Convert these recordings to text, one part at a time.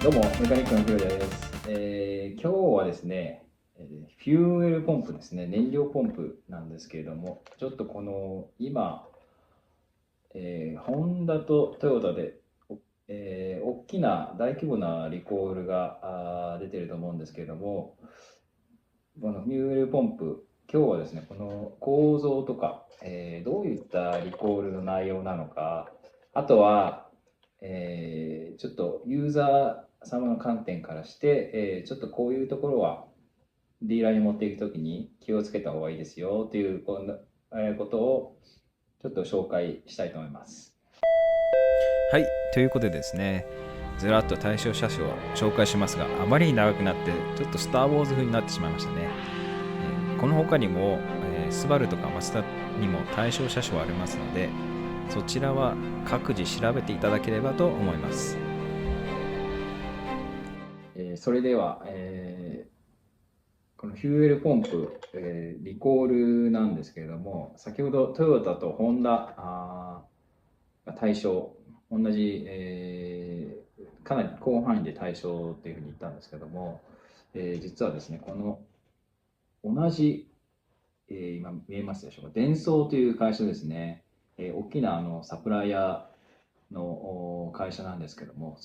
どうも、メカニックのヒロです。今日はですね、フューエルポンプですね、燃料ポンプなんですけれども、ちょっとこの今、ホンダとトヨタで、大きな大規模なリコールが出てると思うんですけれども、このフューエルポンプ、今日はですね、この構造とか、どういったリコールの内容なのか、あとは、ちょっとユーザー様の観点からして、ちょっとこういうところはディーラーに持っていくときに気をつけた方がいいですよということをちょっと紹介したいと思います。はい、ということでですね、ずらっと対象車種を紹介しますが、あまりに長くなって、ちょっとスター・ウォーズ風になってしまいましたね。この他にも、スバルとかマツダにも対象車種はありますので、そちらは各自調べていただければと思います。それでは、このフューエルポンプ、リコールなんですけれども、先ほどトヨタとホンダが対象、同じ、かなり広範囲で対象というふうに言ったんですけども、実はですね、この同じ、今見えますでしょうか、デンソーという会社ですね、大きなサプライヤーの会社なんですけども、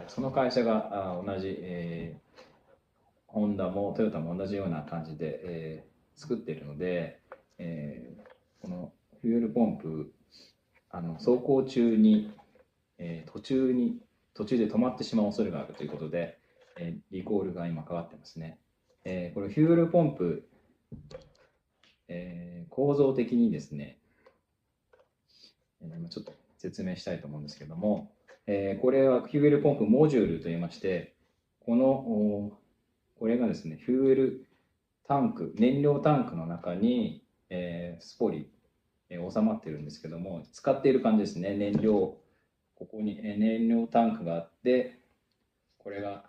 その会社が同じ、ホンダもトヨタも同じような感じで、作っているので、このフューエルポンプ、走行中に、途中で止まってしまう恐れがあるということで、リコールが今かかってますね。これフューエルポンプ、構造的にですね、ちょっと説明したいと思うんですけども、これはフューエルポンプモジュールといいまして、これがですね、フューエルタンク、燃料タンクの中に、スポリ、収まっているんですけども、使っている感じですね。ここに、燃料タンクがあって、これが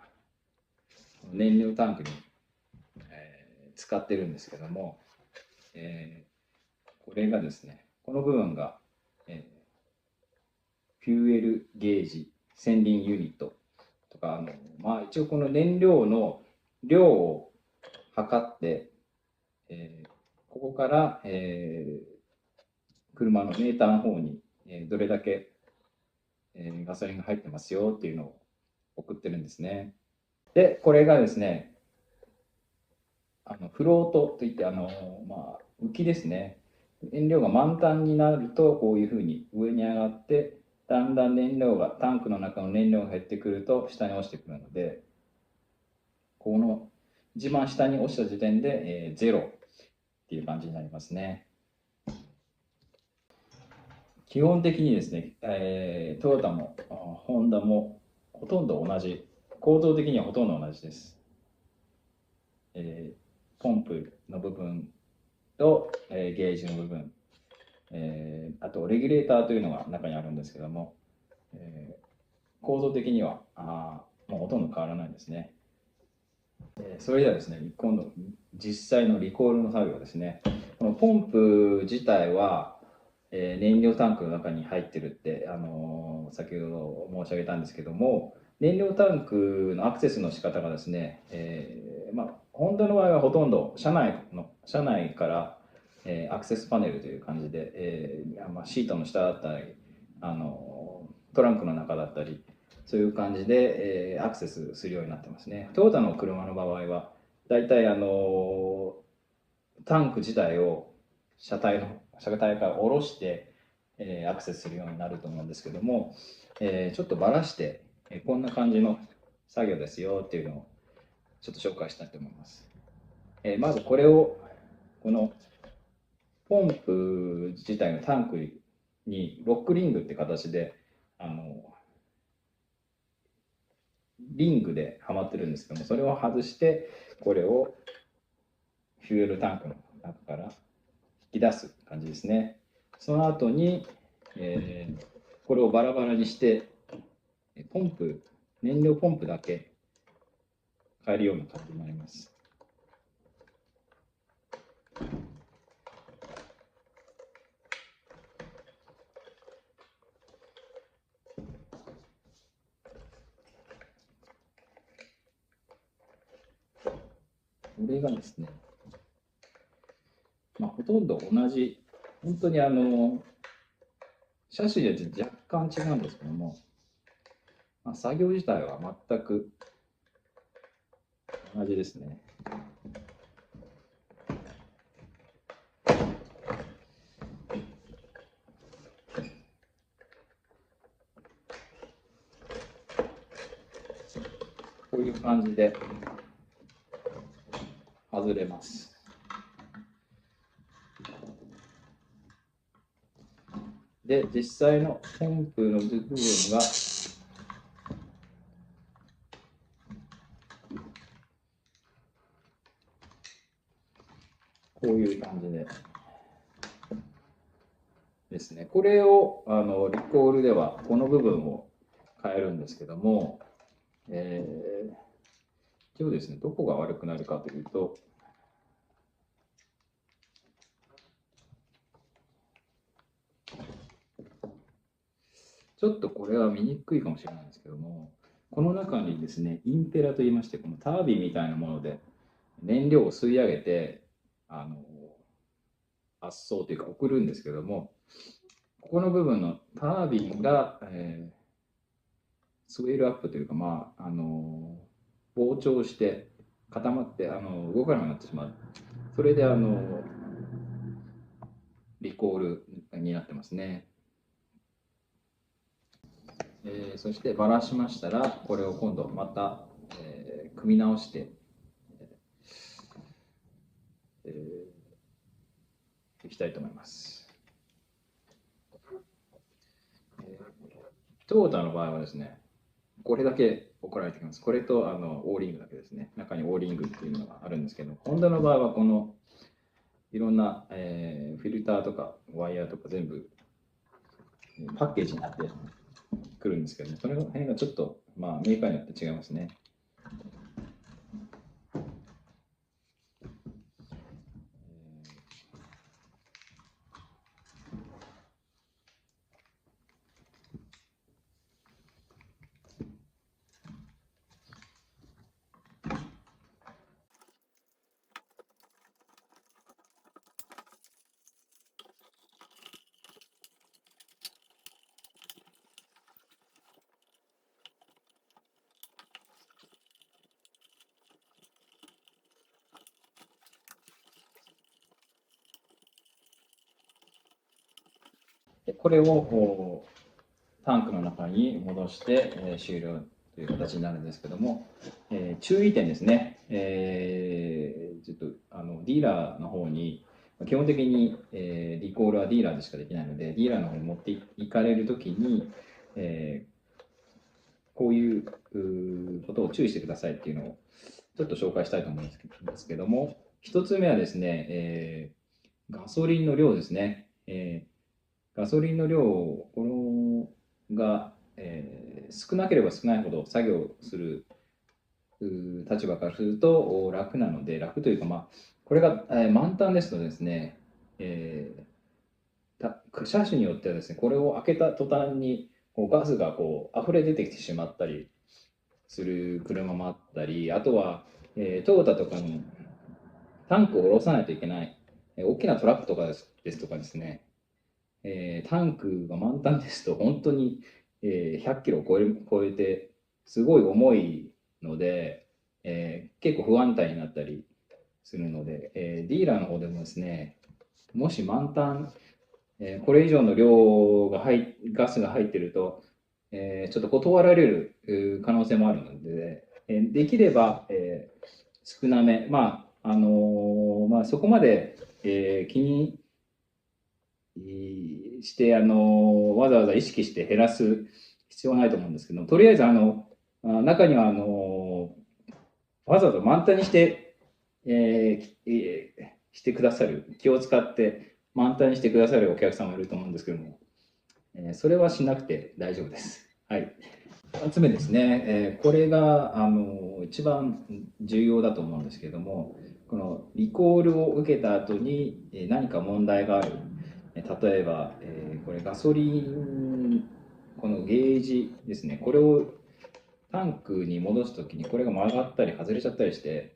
燃料タンクに、使ってるんですけども、これがですね、この部分が、えフューエルゲージ、先輪ユニットとか、一応この燃料の量を測って、ここから、車のメーターの方に、どれだけ、ガソリンが入ってますよっていうのを送ってるんですね。で、これがですね、フロートといって、浮きですね。燃料が満タンになると、こういうふうに上に上がって、だんだんタンクの中の燃料が減ってくると、下に落ちてくるので、この一番下に落ちた時点で、ゼロっていう感じになりますね。基本的にですね、トヨタもホンダもほとんど同じ、構造的にはほとんど同じです。ポンプの部分と、ゲージの部分、あとレギュレーターというのが中にあるんですけども、構造的にはもうほとんど変わらないですね。それではですね、今度実際のリコールの作業ですね。このポンプ自体は、燃料タンクの中に入ってるって、先ほど申し上げたんですけども、燃料タンクのアクセスの仕方がですね、ホンダの場合はほとんど車内から、アクセスパネルという感じで、シートの下だったり、トランクの中だったり、そういう感じで、アクセスするようになってますね。トヨタの車の場合は、だいたいタンク自体を車体から下ろして、アクセスするようになると思うんですけども、ちょっとばらして、こんな感じの作業ですよっていうのをちょっと紹介したいと思います。まずこのポンプ自体のタンクにロックリングって形で、あの、リングではまってるんですけども、それを外して、これをフューエルタンクの中から引き出す感じですね。その後に、これをバラバラにして、ポンプ、燃料ポンプだけ変えるような感じになります。れがですね、ほとんど同じ、本当に車種で若干違うんですけども、作業自体は全く同じですね。こういう感じで外れます。で、実際のポンプの部分がこういう感じでですね。これをリコールではこの部分を変えるんですけども、一応ですね、どこが悪くなるかというと、ちょっとこれは見にくいかもしれないんですけども、この中にですね、インペラといいまして、このタービンみたいなもので燃料を吸い上げて、圧送というか送るんですけども、ここの部分のタービンが、スウェールアップというか、膨張して固まって動かなくなってしまう。それでリコールになってますね。そしてばらしましたら、これを今度また、組み直して、いきたいと思います。トヨタの場合はですね、これだけ送られてきます。これとオーリングだけですね。中にオーリングっていうのがあるんですけど、ホンダの場合はこのいろんな、フィルターとかワイヤーとか全部パッケージになってくるんですけど、その辺がちょっと、メーカーによって違いますね。これをタンクの中に戻して、終了という形になるんですけども、注意点ですね、ちょっとディーラーの方に基本的に、リコールはディーラーでしかできないので、ディーラーの方に持っていかれるときに、こういうことを注意してくださいっていうのをちょっと紹介したいと思うんですけども、一つ目はですね、ガソリンの量ですね。ガソリンの量、このが、少なければ少ないほど作業する立場からすると楽なので、楽というか、これが、満タンですとですね、車種によってはですね、これを開けた途端にこうガスがこう溢れ出てきてしまったりする車もあったり、あとは、トヨタとかのタンクを下ろさないといけない、大きなトラックとかですとかですね、タンクが満タンですと本当に、100キロを超えてすごい重いので、結構不安定になったりするので、ディーラーの方でもですね、もし満タン、これ以上の量がガスが入ってると、ちょっと断られる可能性もあるので、できれば、少なめ、そこまで、気にしてわざわざ意識して減らす必要はないと思うんですけど、とりあえず中にはわざわざ満タンにして、してくださる、気を使って満タンにしてくださるお客様もいると思うんですけども、それはしなくて大丈夫です。はい。2つ目ですね、これが一番重要だと思うんですけれども、このリコールを受けた後に何か問題がある。例えば、これガソリン、このゲージですね、これをタンクに戻すときにこれが曲がったり外れちゃったりして、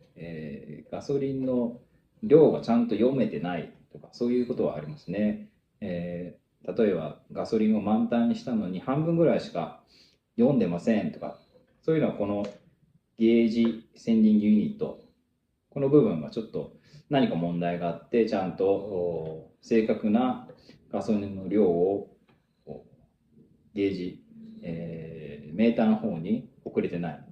ガソリンの量がちゃんと読めてないとか、そういうことはありますね。例えばガソリンを満タンにしたのに半分ぐらいしか読んでませんとか、そういうのはこのゲージセンディングユニット、この部分がちょっと何か問題があって、ちゃんと正確なガソリンの量をゲージ、メーターの方に送れてない、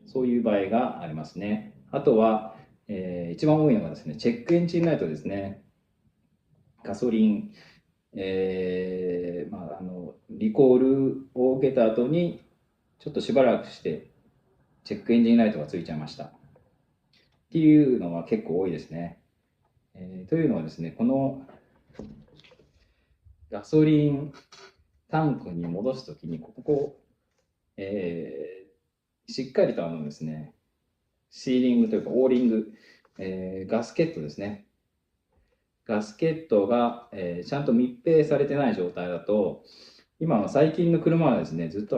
そういう場合がありますね。あとは、一番多いのがですね、チェックエンジンライトですね。ガソリン、リコールを受けた後にちょっとしばらくしてチェックエンジンライトがついちゃいましたっていうのが結構多いですね。というのはですね、このガソリンタンクに戻すときに、しっかりとですね、シーリングというかオーリング、ガスケットですね。ガスケットが、ちゃんと密閉されてない状態だと、今の最近の車はですね、ずっと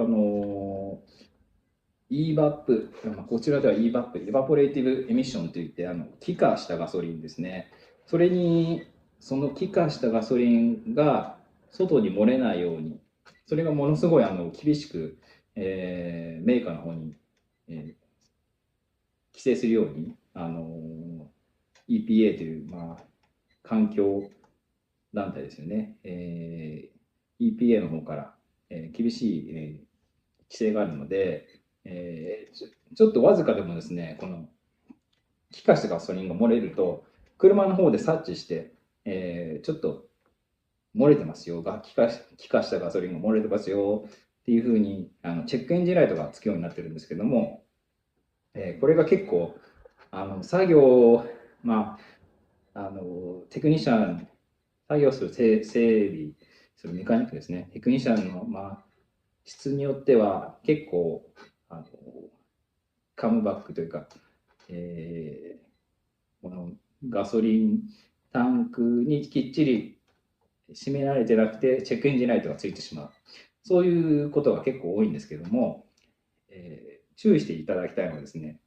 EVAP、こちらでは EVAP、エバポレーティブエミッションといって、気化したガソリンですね。それに、その気化したガソリンが外に漏れないように、それがものすごい厳しく、メーカーの方に、規制するように、EPA という、環境団体ですよね。EPA の方から、厳しい、規制があるので、ちょっとわずかでもですね、この気化したガソリンが漏れると、車の方で察知して、ちょっと漏れてますよ、気化したガソリンが漏れてますよっていうふうにチェックエンジンライトがつくようになってるんですけども、これが結構作業、テクニシャン、作業する整備するメカニックですね、テクニシャンの、質によっては結構カムバックというか、このガソリンタンクにきっちり閉められてなくてチェックエンジンライトがついてしまう、そういうことが結構多いんですけども、注意していただきたいのはですね、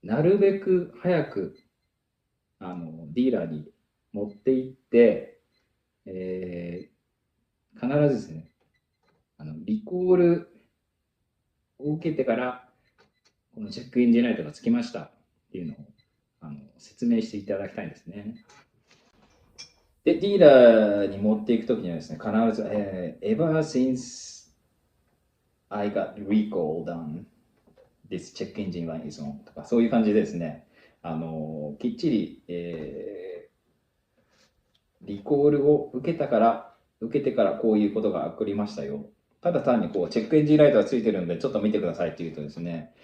なるべく早くディーラーに持って行って、必ずですね、リコールを受けてからこのチェックエンジンライトがつきましたっていうのを説明していただきたいんですね。で、ディーラーに持っていくときにはですね、必ず、ever since I got recall done, this check engine light is on とか、そういう感じでですね、きっちり、リコールを受けてからこういうことが起こりましたよ。ただ単にこうチェックエンジンライトがついてるんでちょっと見てくださいって言うとですね、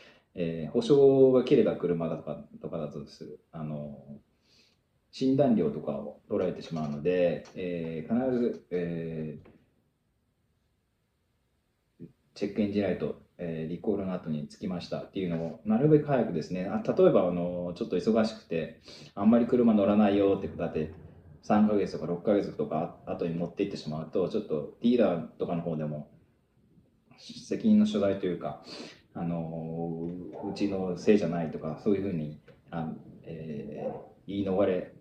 保証が切れた車とかだとです診断料とかを取られてしまうので、必ず、チェックエンジンライト、リコールの後につきましたっていうのをなるべく早くですね、例えばちょっと忙しくてあんまり車乗らないよって方で3ヶ月とか6ヶ月とか後に持っていってしまうと、ちょっとディーラーとかの方でも責任の所在というか、うちのせいじゃないとか、そういうふうに言い逃れ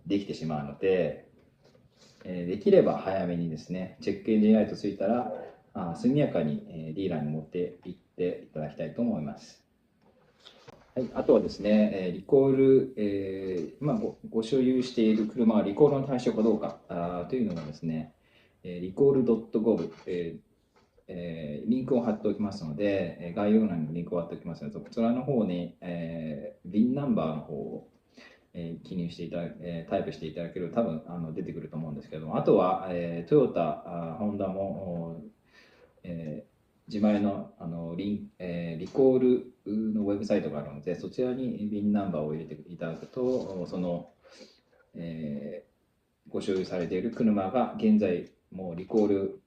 できてしまうので、できれば早めにですね、チェックエンジンライトついたら速やかにディーラーに持って行っていただきたいと思います。はい、あとはですね、リコール、ご所有している車はリコールの対象かどうかというのがですね、リコール .gov、リンクを貼っておきますので、概要欄にリンクを貼っておきますので、こちらの方に、VIN ナンバーの方を記入していただタイプしていただけると多分出てくると思うんですけども、あとは、トヨタ、ホンダも、自前のリコールのウェブサイトがあるので、そちらに VIN ナンバーを入れていただくと、その、ご所有されている車が現在もうリコール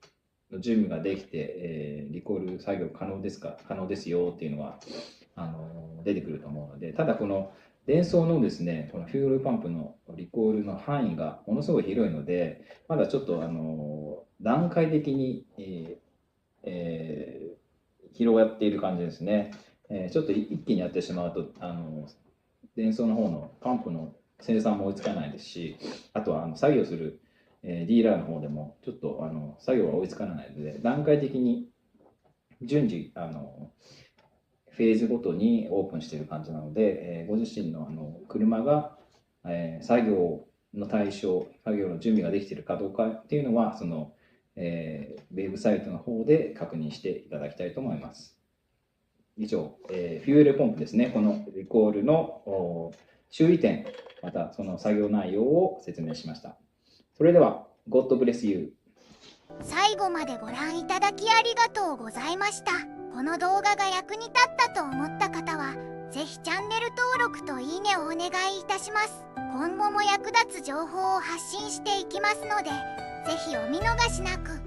の準備ができて、リコール作業可能ですよっていうのは出てくると思うので、ただこのデンソーのですね、このフュールパンプのリコールの範囲がものすごい広いので、まだちょっと段階的に、広がっている感じですね。ちょっと一気にやってしまうと電装の方のパンプの生産も追いつかないですし、あとは作業する、ディーラーの方でもちょっと作業が追いつかないので、段階的に順次フェーズごとにオープンしている感じなので、ご自身の車が、作業の対象、作業の準備ができているかどうかっていうのは、その、ウェブサイトの方で確認していただきたいと思います。以上、フューエルポンプですね、このリコールの注意点、またその作業内容を説明しました。それでは、God bless you。最後までご覧いただきありがとうございました。この動画が役に立ったと思った方は、ぜひチャンネル登録といいねをお願いいたします。今後も役立つ情報を発信していきますので、ぜひお見逃しなく。